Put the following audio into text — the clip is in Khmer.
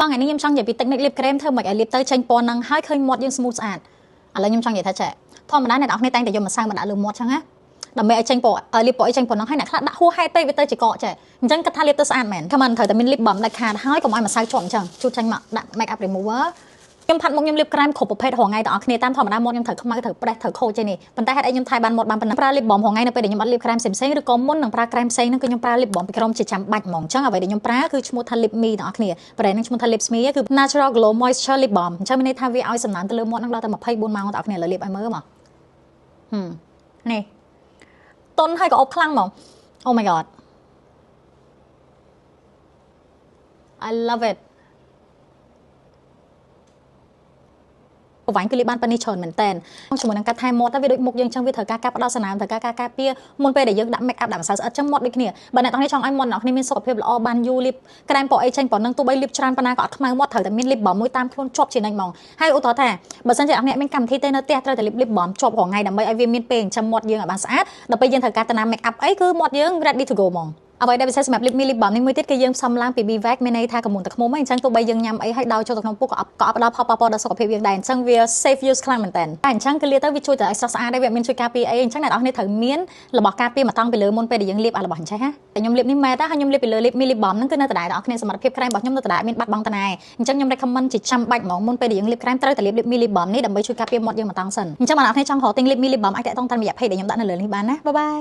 Bang anh em trong vậy bị technique lip cream thơm mạch ở lip tới tranh pon năng hai khơi mọt nhưng smooth ạt. À lấy em trong vậy thay trẻ. Thôi mà đá này đọc này tay để dùng mà sang mà đã lừa mọt chăng á. Đầm mẹ tranh pon lip pon tranh pon năng hai nè đã hô hai tay với tay chỉ cọ trẻ. Chẳng cắt tha lip tới ạt mền. Come on thời ta min lip bấm đại khá hai còn ai mà sai chọn chẳng. Chút tranh mặc đặt make up remover. ខ្ញុំផាត់មុខខ្ញុំលាបក្រែមគ្រប់ប្រភេទរហងៃទាំងអស់គ្នាតាមធម្មតាមុខខ្ញុំត្រូវខ្មៅត្រូវប្រេះត្រូវខូចចេះនេះប៉ុន្តែហេតុអីខ្ញុំថៃបានមុតបានប៉ុណ្ណឹងប្រើលីបបំរហងៃនៅពេលដែលខ្ញុំអត់លាបក្រែមផ្សេងៗឬក៏មុននឹងប្រើក្រែមផ្សេងហ្នឹងគឺខ្ញុំប្រើលីបបំពីក្រមជាចាំបាច់ហ្មងអញ្ចឹងអ្វីដែលខ្ញុំប្រើគឺឈ្មោះថា Lip Me ទាំងអស់គ្នាប្រែនឹងឈ្មោះថា Lip Me គឺ Natural Glow Moisture Lip Balm អញ្ចឹងមានន័យថាវាឲ្យសំណើមទៅលើមាត់ហ្នឹងដល់តែ24ម៉ោងទាំងអស់គ្នាលើលាបឲ្យមើលមកនេះតុនហើយក៏អប់ខ្លាំងហ្មង Oh my god I love it វាញ់គឺលីបានប៉ានេះច្រើនមែនតើជាមួយនឹងការថែមាត់តែវាដូចមុខយើងចឹងវាត្រូវការការផ្ដោតសំណើមត្រូវការការពារមុនពេលដែលយើងដាក់ make up ដាក់ម្សៅស្អិតចឹងមាត់ដូចគ្នាបើអ្នកទាំងនេះចង់ឲ្យមាត់អ្នកគ្នាមានសុខភាពល្អបានយូរលីបក្រែមពណ៌អីចេញប៉ុណ្ណឹងទោះបីលីបច្រើនប៉ុណ្ណាក៏អត់ខ្មៅមាត់ត្រូវតែមានលីបបំមួយតាមខ្លួនជាប់ជានិច្ចហ្មងហើយឧទាហរណ៍ថាបើសិនជាអ្នកមានកម្មវិធីទេនៅផ្ទះត្រូវតែលីបបំជាប់រាល់ថ្ងៃដើម្បីឲ្យវាមានពេលចិញ្ចឹមមាត់យើងឲ្យបានស្អាតដល់ពេលយើងត្រូវការទៅណា make up អីគឺមាត់យើង ready to go ហ្មងអ្វីដែលពិសេសសម្រាប់ Lip Me Lip Balm នេះមួយទៀតគឺយើងផ្សំឡើងពី Bivac មានន័យថាកមុនទឹកឃ្មុំហ្នឹងអញ្ចឹងទោះបីយើងញ៉ាំអីហើយដោចូលទៅក្នុងពុកក៏អត់ផ្ដល់ផលប៉ះពាល់ដល់សុខភាពយើងដែរអញ្ចឹងវា safe use ខ្លាំងមែនតើតែអញ្ចឹងគឺលាទៅវាជួយតែឲ្យស្រស់ស្អាតដែរវាមានជួយការពារអីអញ្ចឹងអ្នកនរគ្នាត្រូវមានរបស់ការពារមកតង់ពីលើមុនពេលដែលយើងលាបរបស់អញ្ចឹងណាតែខ្ញុំលាបនេះមែនតើហើយខ្ញុំលាបពីលើ Lip Me Lip Balm ហ្នឹងគឺនៅដដែលអ្នកនរគ្នាសមត្ថភាពក្រែមរបស់ខ្ញុំនៅដដែលមានបាត់បង់តណែអញ្ចឹងខ្ញុំ recommend ជាចាំបាច់ហ្មងមុនពេលដែលយើងលាបក្រែមត្រូវតែលាប Lip Me Lip Balm នេះដើម្បីជួយការពារមាត់យើងមកតង់សិនអញ្ចឹងអ្នកនរគ្នាចង់រកទិញ Lip Me Lip Balm អាចតាក់ទងតាមរយៈ page ដែលខ្ញុំដាក់នៅលើនេះបានណាបាយបាយ